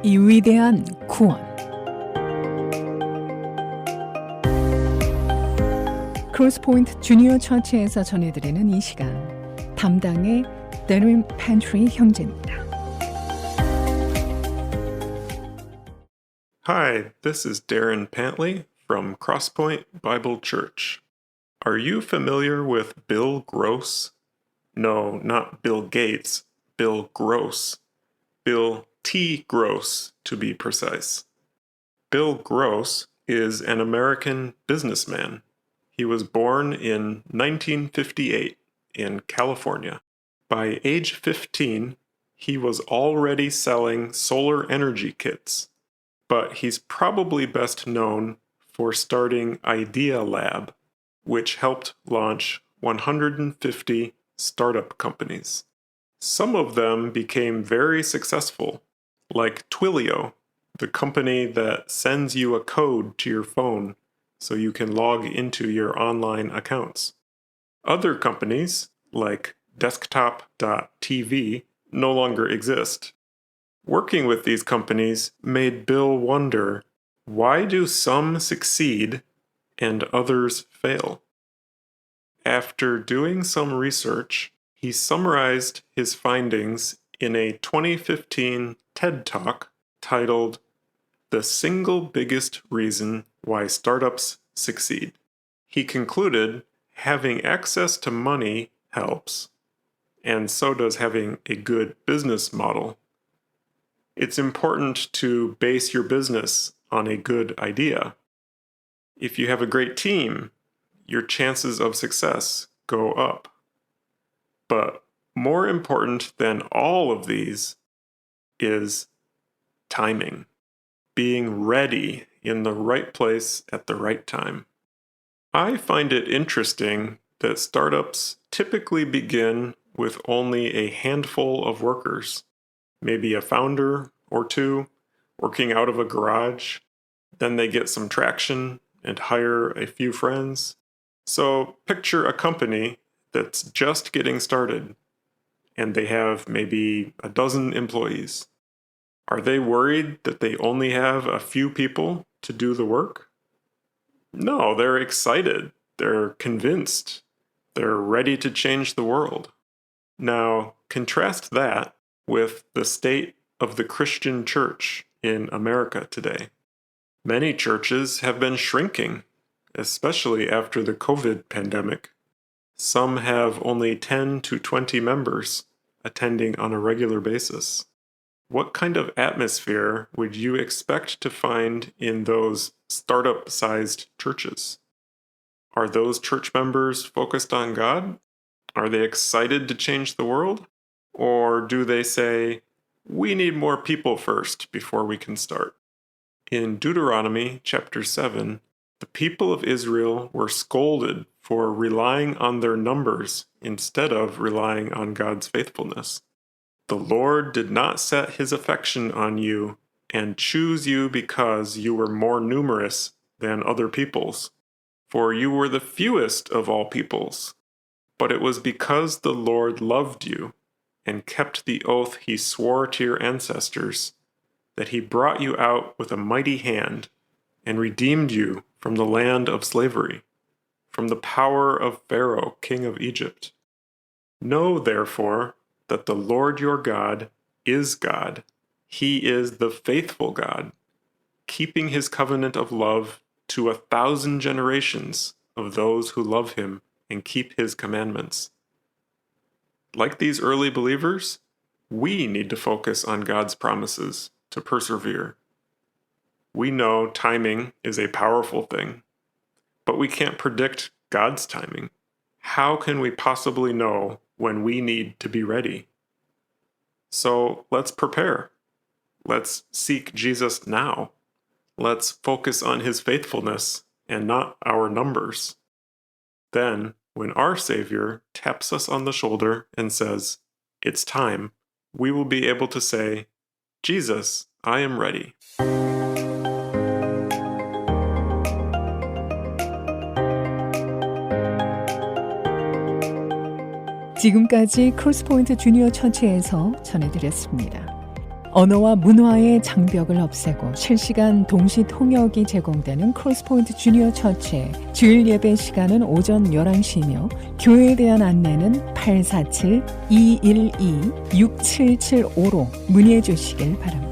이 위대한 구원. 크로스포인트 주니어 처치에서 전해드리는 이 시간, 담당의 Darin Pantley 형제입니다. Hi, this is Darin Pantley from Crosspoint Bible Church. Are you familiar with Bill Gross? No, not Bill Gates, Bill Gross. Bill T. Gross, to be precise. Bill Gross is an American businessman. He was born in 1958 in California. By age 15, he was already selling solar energy kits, but he's probably best known for starting Idea Lab, which helped launch 150 startup companies. Some of them became very successful, like Twilio, the company that sends you a code to your phone so you can log into your online accounts. Other companies, like Desktop.tv, no longer exist. Working with these companies made Bill wonder, why do some succeed and others fail? After doing some research, he summarized his findings in a 2015 TED Talk titled "The Single Biggest Reason Why Startups Succeed." He concluded having access to money helps, and so does having a good business model. It's important to base your business on a good idea. If you have a great team, your chances of success go up. But more important than all of these is timing. Being ready in the right place at the right time. I find it interesting that startups typically begin with only a handful of workers, maybe a founder or two working out of a garage. Then they get some traction and hire a few friends. So picture a company that's just getting started, and they have maybe a dozen employees. Are they worried that they only have a few people to do the work? No, they're excited. They're convinced. They're ready to change the world. Now, contrast that with the state of the Christian church in America today. Many churches have been shrinking, especially after the COVID pandemic. Some have only 10 to 20 members attending on a regular basis. What kind of atmosphere would you expect to find in those startup-sized churches? Are those church members focused on God? Are they excited to change the world? Or do they say, we need more people first before we can start? In Deuteronomy chapter 7, the people of Israel were scolded for relying on their numbers instead of relying on God's faithfulness. The Lord did not set his affection on you and choose you because you were more numerous than other peoples, for you were the fewest of all peoples. But it was because the Lord loved you and kept the oath he swore to your ancestors that he brought you out with a mighty hand and redeemed you from the land of slavery, from the power of Pharaoh, king of Egypt. Know, therefore, that the Lord your God is God. He is the faithful God, keeping his covenant of love to 1,000 generations of those who love him and keep his commandments. Like these early believers, we need to focus on God's promises to persevere. We know timing is a powerful thing, but we can't predict God's timing. How can we possibly know when we need to be ready? So let's prepare. Let's seek Jesus now. Let's focus on his faithfulness and not our numbers. Then, when our Savior taps us on the shoulder and says, "It's time," we will be able to say, "Jesus, I am ready." 지금까지 크로스포인트 주니어 처치에서 전해드렸습니다. 언어와 문화의 장벽을 없애고 실시간 동시 통역이 제공되는 크로스포인트 주니어 처치의 주일 예배 시간은 오전 11시이며 교회에 대한 안내는 847-212-6775로 문의해 주시길 바랍니다.